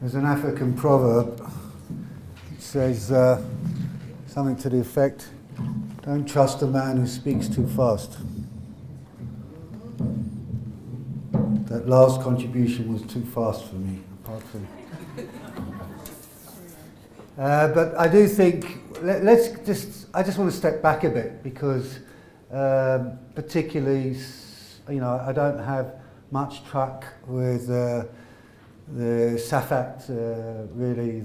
There's an African proverb. It says something to the effect, don't trust a man who speaks too fast. That last contribution was too fast for me, apart from... but I do think, I just want to step back a bit because particularly, I don't have much truck with the SAFAT, really.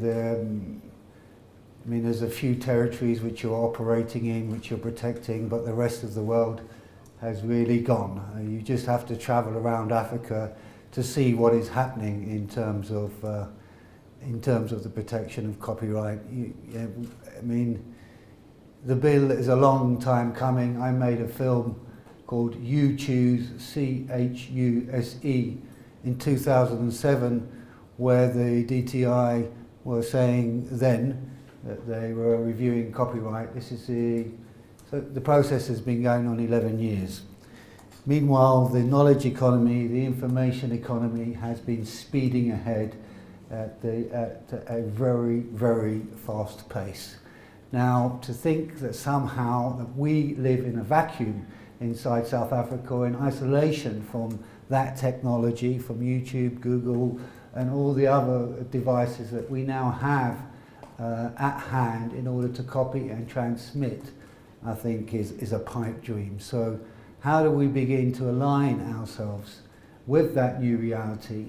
There's a few territories which you're operating in, which you're protecting, but the rest of the world has really gone. You just have to travel around Africa to see what is happening in terms of the protection of copyright. The bill is a long time coming. I made a film called You Choose, CHUSE, in 2007, where the DTI were saying then that they were reviewing copyright. So the process has been going on 11 years. Meanwhile, the knowledge economy, the information economy has been speeding ahead at a very, very fast pace. Now, to think that somehow that we live in a vacuum inside South Africa, in isolation from that technology, from YouTube, Google, and all the other devices that we now have at hand in order to copy and transmit, I think is a pipe dream. So how do we begin to align ourselves with that new reality,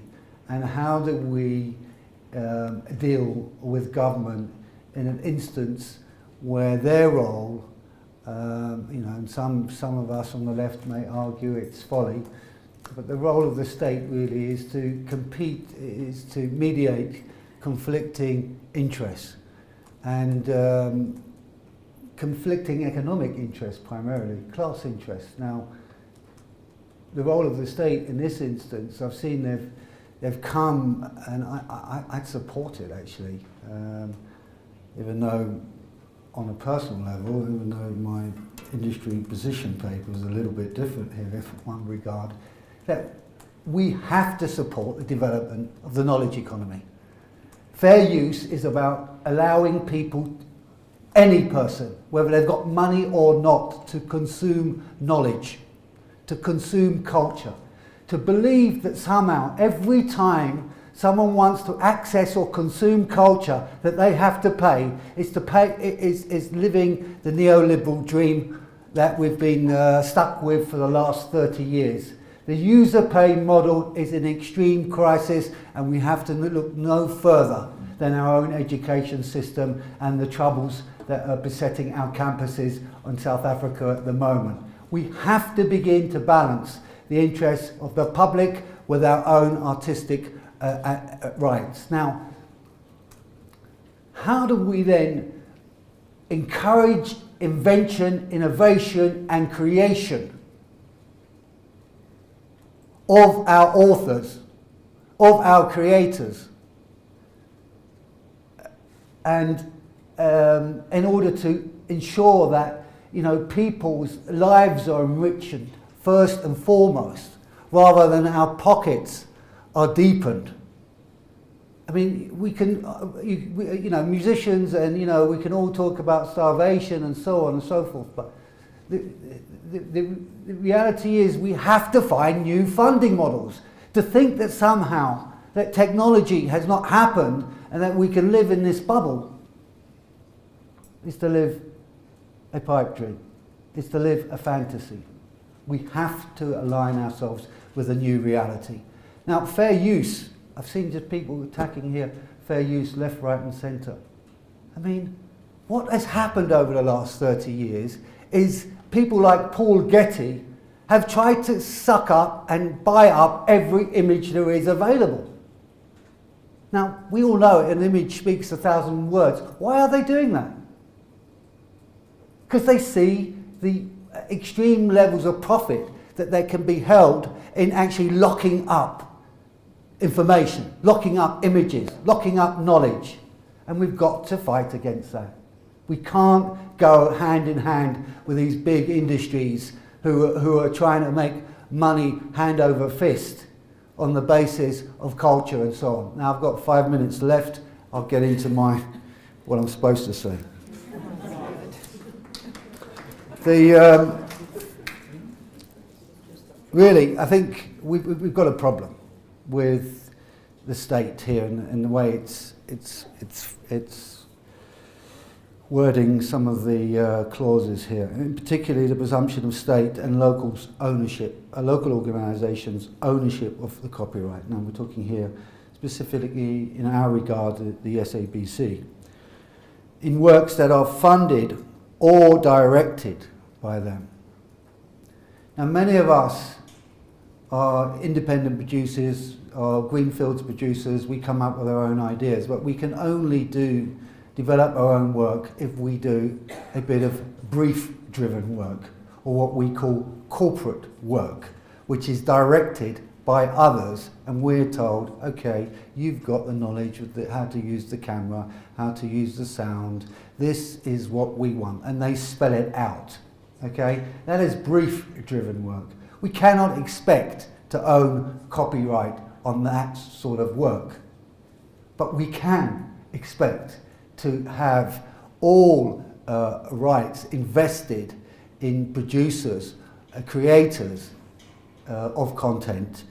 and how do we deal with government in an instance where their role, and some of us on the left may argue it's folly, but the role of the state really is to compete, is to mediate conflicting interests, and conflicting economic interests primarily, class interests. Now, the role of the state in this instance, I've seen they've come, and I'd support it actually, even though on a personal level, even though my industry position paper is a little bit different here in one regard, that we have to support the development of the knowledge economy. Fair use is about allowing people, any person, whether they've got money or not, to consume knowledge, to consume culture, to believe that somehow every time someone wants to access or consume culture that they have to pay is living the neoliberal dream that we've been stuck with for the last 30 years. The user pay model is in extreme crisis, and we have to look no further than our own education system and the troubles that are besetting our campuses on South Africa at the moment. We have to begin to balance the interests of the public with our own artistic rights. Now, how do we then encourage invention, innovation, and creation of our authors, of our creators, and in order to ensure that people's lives are enriched first and foremost, rather than our pockets are deepened? I mean, we can, musicians, and we can all talk about starvation and so on and so forth, but the reality is we have to find new funding models. To think that somehow that technology has not happened and that we can live in this bubble is to live a pipe dream. It's to live a fantasy. We have to align ourselves with a new reality. Now, fair use, I've seen just people attacking here, fair use left, right and centre. I mean, what has happened over the last 30 years is people like Paul Getty have tried to suck up and buy up every image there is available. Now, we all know an image speaks 1,000 words. Why are they doing that? Because they see the extreme levels of profit that they can be held in actually locking up information, locking up images, locking up knowledge. And we've got to fight against that. We can't go hand in hand with these big industries who are trying to make money hand over fist on the basis of culture and so on. Now I've got 5 minutes left. I'll get into what I'm supposed to say. Really, I think we've got a problem with the state here and the way it's wording some of the clauses here, and particularly the presumption of state and local ownership, local organisations' ownership of the copyright. Now we're talking here specifically in our regard the SABC, in works that are funded or directed by them. Now many of us are independent producers, are greenfields producers, we come up with our own ideas, but we can only develop our own work if we do a bit of brief-driven work, or what we call corporate work, which is directed by others, and we're told, okay, you've got the knowledge of how to use the camera, how to use the sound, this is what we want, and they spell it out, okay? That is brief-driven work. We cannot expect to own copyright on that sort of work, but we can expect to have all rights invested in producers, creators of content,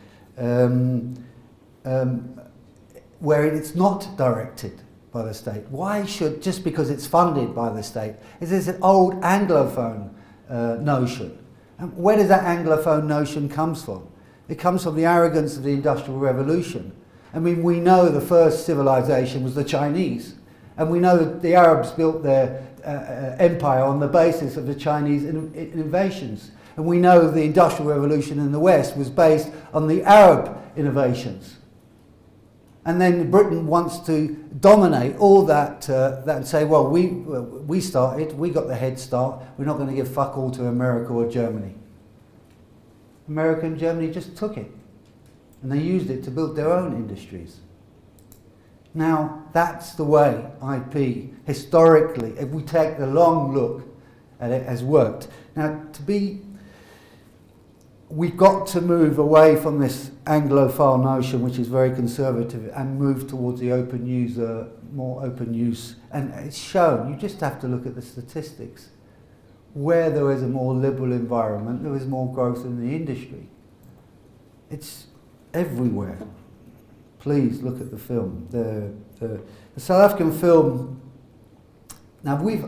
where it's not directed by the state. Why should, just because it's funded by the state, is this an old Anglophone notion? And where does that Anglophone notion comes from? It comes from the arrogance of the Industrial Revolution. I mean, we know the first civilization was the Chinese. And we know that the Arabs built their empire on the basis of the Chinese innovations. And we know the Industrial Revolution in the West was based on the Arab innovations. And then Britain wants to dominate all that and say, well, we started, we got the head start, we're not going to give fuck all to America or Germany. America and Germany just took it. And they used it to build their own industries. Now, that's the way IP, historically, if we take the long look at it, has worked. Now, we've got to move away from this Anglophile notion, which is very conservative, and move towards the open user, more open use. And it's shown, you just have to look at the statistics. Where there is a more liberal environment, there is more growth in the industry. It's everywhere. Please look at the film. The South African film. Now we've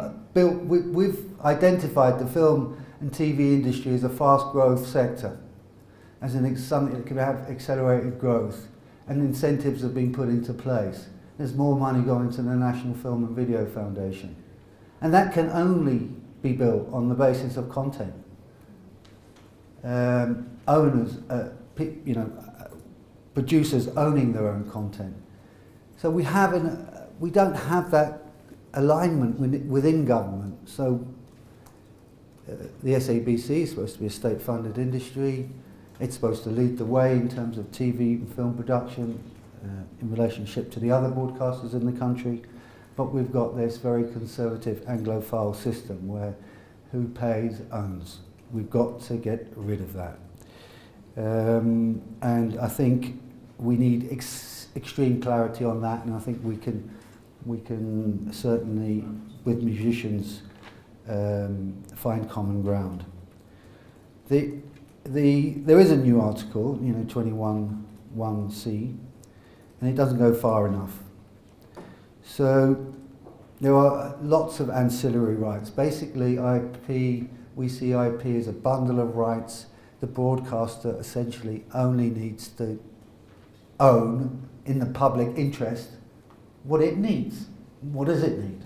identified the film and TV industry as a fast growth sector, as something that can have accelerated growth, and incentives have been put into place. There's more money going to the National Film and Video Foundation, and that can only be built on the basis of content. Owners, producers owning their own content. So we don't have that alignment within government. So the SABC is supposed to be a state-funded industry. It's supposed to lead the way in terms of TV and film production in relationship to the other broadcasters in the country. But we've got this very conservative Anglophile system where who pays owns. We've got to get rid of that. And I think we need extreme clarity on that, and I think we can certainly, with musicians, find common ground. There is a new article, 21(1)(c), and it doesn't go far enough. So there are lots of ancillary rights. Basically, IP, we see IP as a bundle of rights. The broadcaster essentially only needs to own, in the public interest, what it needs. What does it need?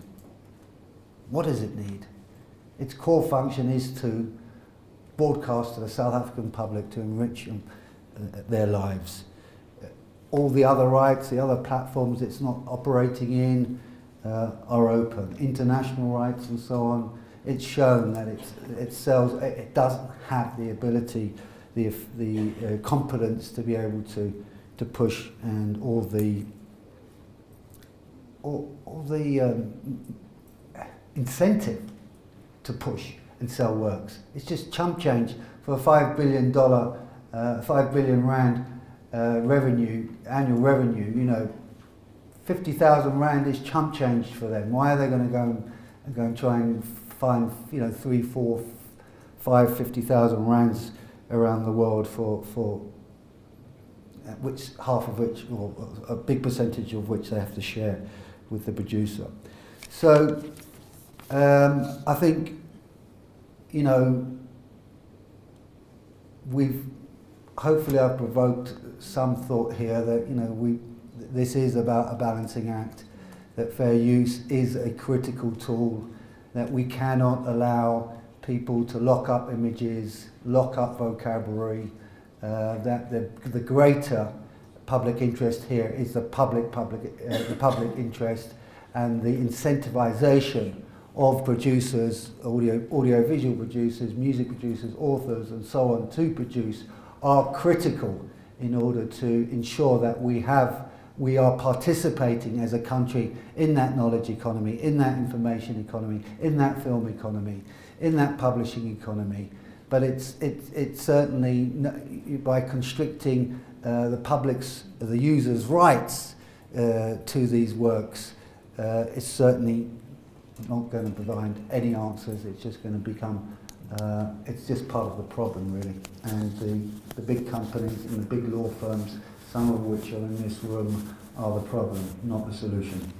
What does it need? Its core function is to broadcast to the South African public to enrich their lives. All the other rights, the other platforms it's not operating in are open. International rights and so on. It's shown that it doesn't have the ability, the competence to be able to push, and all the incentive to push and sell works. It's just chump change for a $5 billion, 5 billion rand revenue, annual revenue, you know, 50,000 rand is chump change for them. Why are they going to go and try and find, you know, 3, 4, 5, 50,000 rands around the world for which half of which, or a big percentage of which they have to share with the producer. So I think, you know, hopefully I've provoked some thought here that, you know, this is about a balancing act, that fair use is a critical tool, that we cannot allow people to lock up images, lock up vocabulary, that the greater public interest here is the public interest, and the incentivization of producers, audio-visual producers, music producers, authors and so on to produce are critical in order to ensure that we are participating as a country in that knowledge economy, in that information economy, in that film economy, in that publishing economy. But it's certainly, by constricting the user's rights to these works, it's certainly not going to provide any answers. It's just going to become, it's just part of the problem, really. And the big companies and the big law firms, some of which are in this room, are the problem, not the solution.